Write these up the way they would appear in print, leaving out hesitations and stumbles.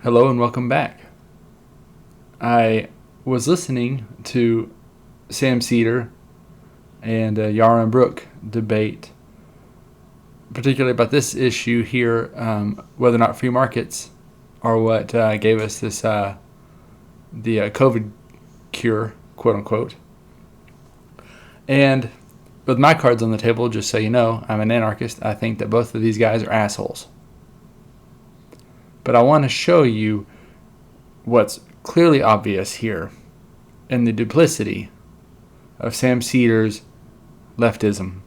Hello and welcome back. I was listening to Sam Seder and Yara and Brooke debate, particularly about this issue here, whether or not free markets are what gave us the COVID cure, quote unquote. And with my cards on the table, just so you know, I'm an anarchist. I think that both of these guys are assholes. But I want to show you what's clearly obvious here in the duplicity of Sam Seder's leftism.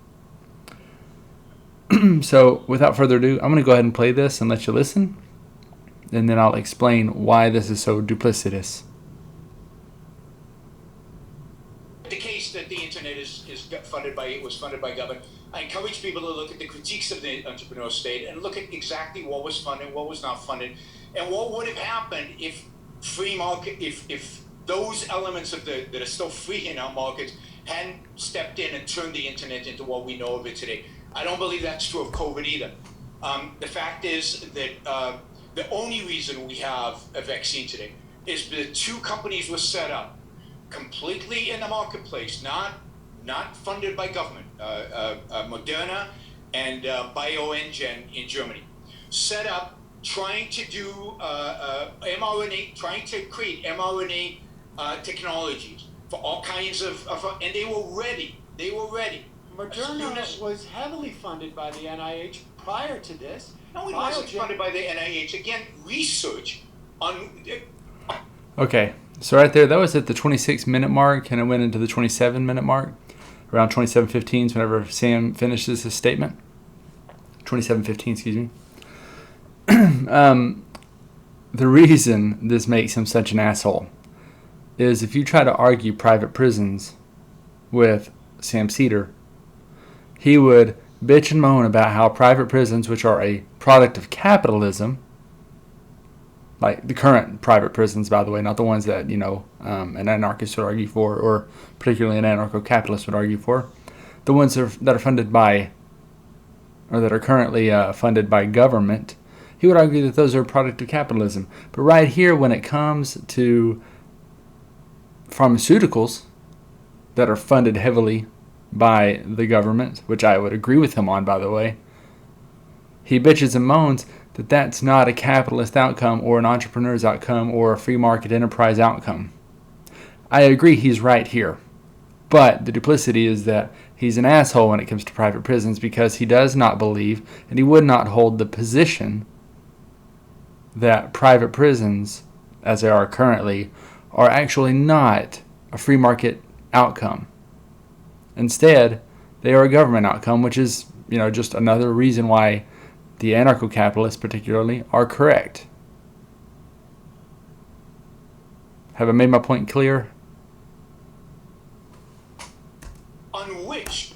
So, without further ado, I'm going to go ahead and play this and let you listen, and then I'll explain why this is so duplicitous. The case that the internet was funded by government. I encourage people to look at the critiques of the entrepreneurial state and look at exactly what was funded, what was not funded, and what would have happened if free market, if those elements of that are still free in our markets hadn't stepped in and turned the internet into what we know of it today. I don't believe that's true of COVID either. The fact is that the only reason we have a vaccine today is the two companies were set up completely in the marketplace, not funded by government. Moderna and BioNTech in Germany, set up trying to do mRNA, trying to create mRNA technologies for all kinds of, and they were ready. Moderna was heavily funded by the NIH prior to this. No, it wasn't funded by the NIH. Again, research on. Okay, so right there, that was at the 26-minute mark, and it went into the 27-minute mark. Around 27:15 is whenever Sam finishes his statement. 27:15, excuse me. The reason this makes him such an asshole is if you try to argue private prisons with Sam Seder, he would bitch and moan about how private prisons, which are a product of capitalism, like the current private prisons, by the way, not the ones that, an anarchist would argue for, or particularly an anarcho-capitalist would argue for, the ones that are funded by, or that are currently funded by government, he would argue that those are a product of capitalism. But right here, when it comes to pharmaceuticals that are funded heavily by the government, which I would agree with him on, by the way, he bitches and moans that that's not a capitalist outcome or an entrepreneur's outcome or a free market enterprise outcome. I agree he's right here. But the duplicity is that he's an asshole when it comes to private prisons because he does not believe and he would not hold the position that private prisons, as they are currently, are actually not a free market outcome. Instead, they are a government outcome, which is, just another reason why the anarcho-capitalists particularly are correct. Have I made my point clear? On which